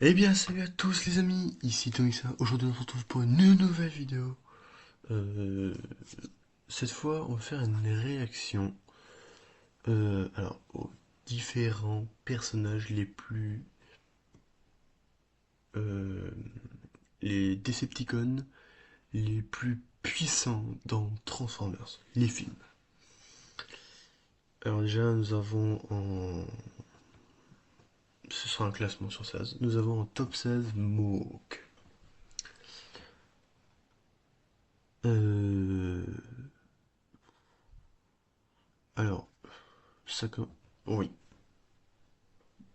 Eh bien, salut à tous les amis, ici Tomisa. Aujourd'hui, on se retrouve pour une nouvelle vidéo. Euh, cette fois, on va faire une réaction aux différents personnages euh, les Decepticons les plus puissants dans Transformers, les films. Alors déjà, ce sera un classement sur 16. Nous avons en top 16 Mohawk. Euh, alors, ça comme... Oui,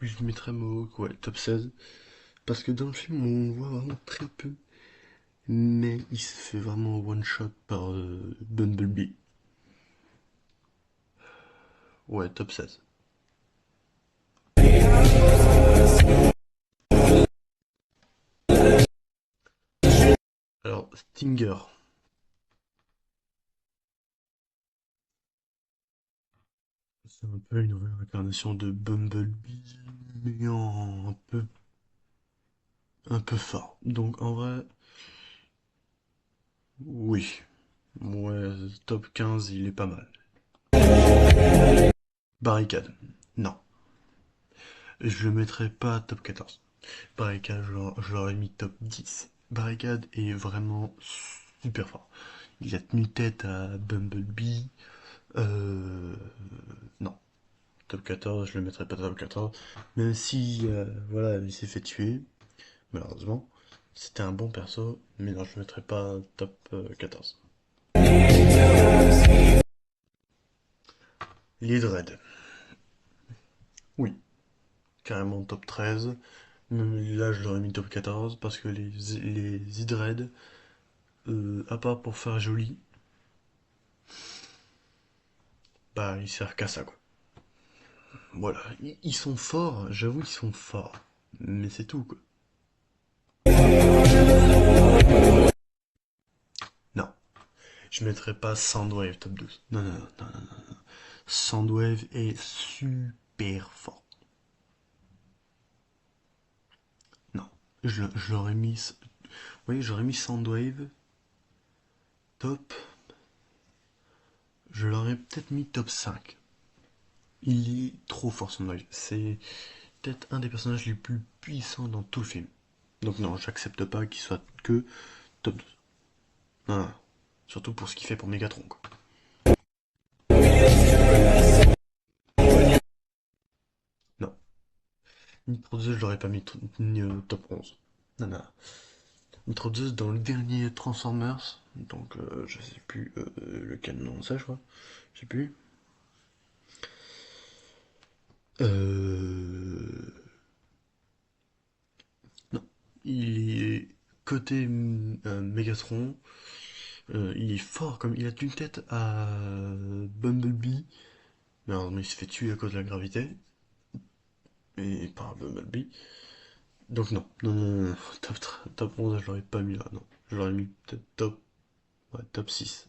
je mettrais Mohawk, ouais, top 16. Parce que dans le film, on voit vraiment très peu, mais il se fait vraiment one shot par Bumblebee. Ouais, top 16. Alors, Stinger, c'est un peu une réincarnation de Bumblebee, mais un peu fort. Donc, en vrai, oui. Ouais, top 15, il est pas mal. Barricade, non. Je le mettrais pas top 14. Barricade, je l'aurais mis top 10. Barricade est vraiment super fort. Il a tenu tête à Bumblebee. Euh, non, top 14, je le mettrais pas top 14. Même si, voilà, il s'est fait tuer, malheureusement. C'était un bon perso, mais non, je le mettrais pas top 14. Les Dread. Oui, carrément top 13. Même là, je l'aurais mis top 14 parce que les E-Dread, à part pour faire joli, bah, ils servent qu'à ça, quoi. Voilà, ils sont forts, j'avoue, ils sont forts. Mais c'est tout, quoi. Non, je mettrais pas Soundwave top 12. Non, non, non, non, non. Soundwave est super fort. Non, je l'aurais mis. Oui, j'aurais mis Soundwave top. Je l'aurais peut-être mis top 5. Il est trop fort Soundwave. C'est peut-être un des personnages les plus puissants dans tout le film. Donc non, j'accepte pas qu'il soit que top 12. Non, non. Surtout pour ce qu'il fait pour Megatron, quoi. Non. Nitro 2, je l'aurais pas mis top 11. Non, non. Nitro 2 dans le dernier Transformers, donc je sais plus lequel nom c'est, je crois. Je sais plus. Euh... Non. Il est côté Megatron. Il est fort, comme il a une tête à Bumblebee. Mais alors, mais il se fait tuer à cause de la gravité. Et par Bumblebee. Donc non. Non, non, non, non. Top 11, je l'aurais pas mis là, non. Je l'aurais mis peut-être top, ouais, top 6.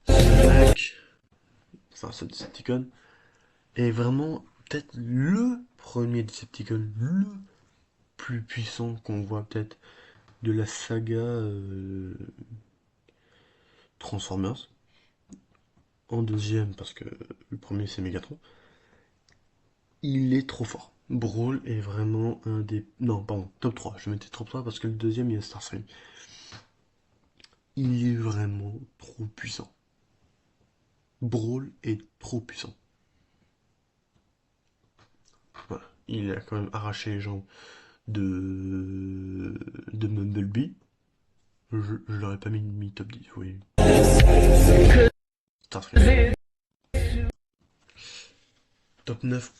Ce mec, enfin ce Decepticon, est vraiment peut-être le premier Decepticon, le plus puissant qu'on voit peut-être de la saga Transformers. En deuxième, parce que le premier c'est Megatron, il est trop fort. Brawl est vraiment un des... Non, pardon, top 3. Je mettais top 3 parce que le deuxième, il y a Starscream. Il est vraiment trop puissant. Brawl est trop puissant. Voilà. Il a quand même arraché les jambes de Mumblebee. Je l'aurais pas mis top 10, oui. Starscream. Top 9,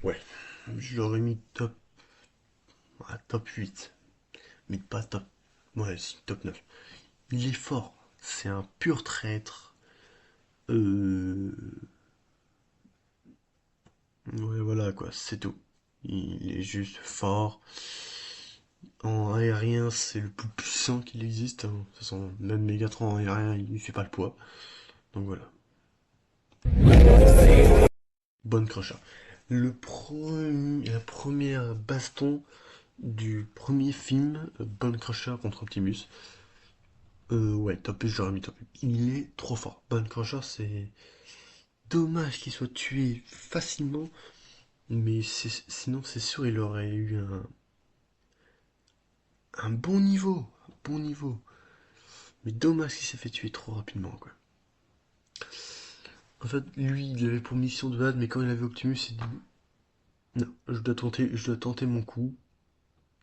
ouais. Je l'aurais mis top 8. Mais pas top. Ouais, si, top 9. Il est fort. C'est un pur traître. Euh... Ouais, voilà, quoi, c'est tout. Il est juste fort. En aérien, c'est le plus puissant qu'il existe, hein. De toute façon, même Megatron en aérien, il fait pas le poids. Donc voilà. Bone Crusher. La première baston du premier film, Bone Crusher contre Optimus. Ouais, top 8, j'aurais mis top 8. Il est trop fort. Bone Crusher, c'est dommage qu'il soit tué facilement, mais sinon, c'est sûr, il aurait eu un bon niveau. Un bon niveau. Mais dommage qu'il s'est fait tuer trop rapidement, quoi. En fait, lui, il avait pour mission de battre, mais quand il avait Optimus, il s'est dit non, je dois tenter mon coup,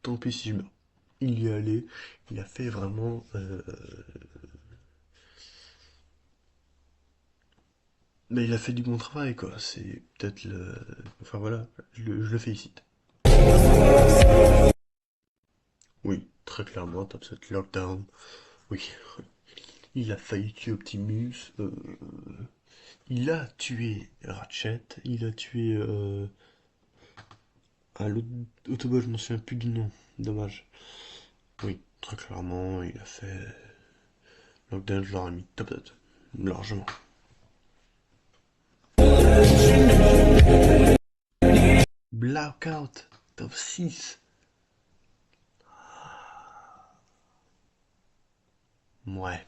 tant pis si je meurs. Il y est allé, il a fait vraiment. Mais il a fait du bon travail, quoi. C'est peut-être le. Enfin voilà, je le félicite. Oui, très clairement, top 7 Lockdown. Oui, il a failli tuer Optimus. Il a tué Ratchet. Il a tué. Ah, l'autre Autobot, je m'en souviens plus du nom. Dommage. Oui, très clairement, il a fait. Lockdown, je l'aurais mis top 7. Largement. Blackout, top 6. Ouais.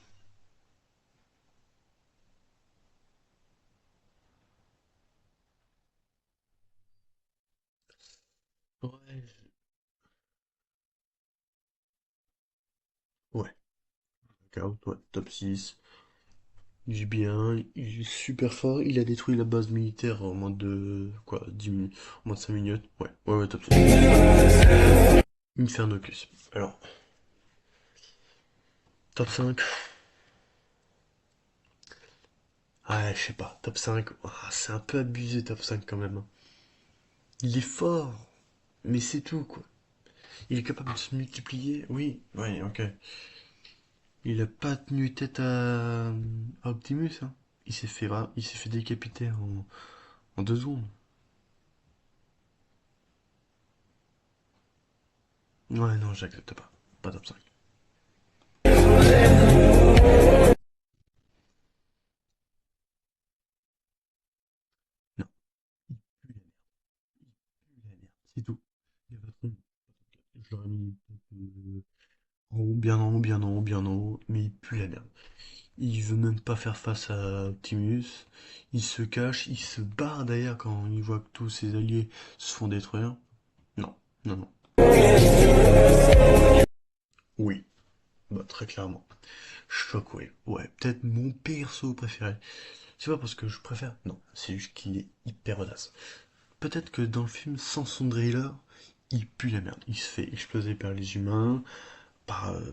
Ouais. Ouais. Blackout, ouais. Top 6. Il est bien, il est super fort. Il a détruit la base militaire en moins de. Quoi, 10 minutes. En moins de 5 minutes. Ouais, ouais, ouais, top 6. Infernocus. Alors, top 5. Ah, je sais pas. Top 5. Ah, c'est un peu abusé, top 5 quand même, hein. Il est fort. Mais c'est tout, quoi. Il est capable de se multiplier. Oui, ouais, ok. Il a pas tenu tête à Optimus, hein. Il s'est fait décapiter en 2 secondes. Ouais, non, j'accepte pas. Pas top 5. Non, il pue la merde. C'est tout. Il y a pas de Je l'aurais mis en haut, bien en haut, bien en haut, bien en haut, mais il pue la merde. Il veut même pas faire face à Optimus. Il se cache, il se barre d'ailleurs quand il voit que tous ses alliés se font détruire. Non, non, non. Oui, bah très clairement. Shockwave. Ouais, peut-être mon perso préféré. C'est pas parce que je préfère. Non, c'est juste qu'il est hyper audace. Peut-être que dans le film, sans son driller, il pue la merde. Il se fait exploser par les humains,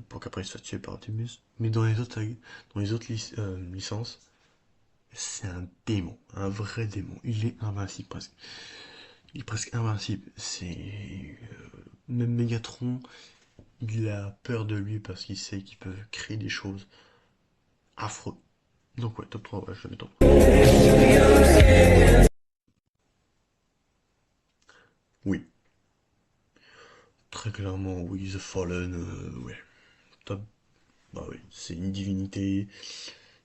pour qu'après il soit tué par Optimus. Mais dans les autres licences, c'est un démon, un vrai démon. Il est invincible presque. Il est presque invincible. Même Megatron, il a peur de lui parce qu'il sait qu'il peut créer des choses affreuses. Donc ouais, top 3, ouais, je le mets top 3. Oui, très clairement, oui, The Fallen, ouais, top. Bah oui, c'est une divinité,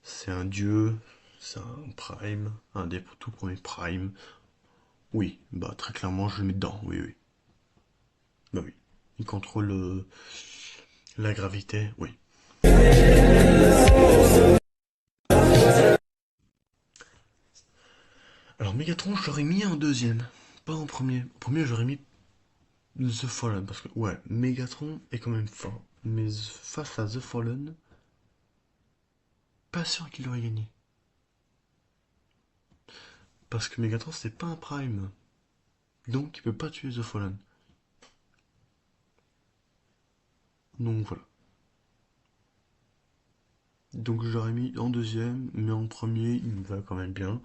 c'est un dieu, c'est un prime, un des tout premiers primes. Oui, bah très clairement, je le mets dedans, oui, oui. Bah oui. Il contrôle la gravité, oui. Alors Megatron, je l'aurais mis en deuxième, pas en premier. En premier, j'aurais mis The Fallen, parce que, ouais, Megatron est quand même fort. Mais face à The Fallen, pas sûr qu'il aurait gagné. Parce que Megatron, c'est pas un prime. Donc, il peut pas tuer The Fallen. Donc, voilà. Donc, j'aurais mis en deuxième, mais en premier, il me va quand même bien.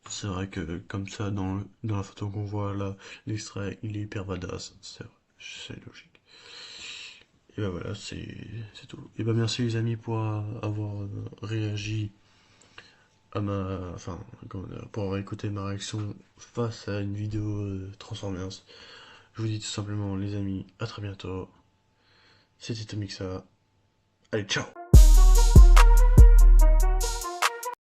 C'est vrai que, comme ça, dans la photo qu'on voit là, l'extrait, il est hyper badass. C'est logique. Et ben voilà, c'est tout. Et ben merci les amis pour avoir réagi enfin, pour avoir écouté ma réaction face à une vidéo Transformers. Je vous dis tout simplement les amis, à très bientôt. C'était Tomixa. Allez, ciao!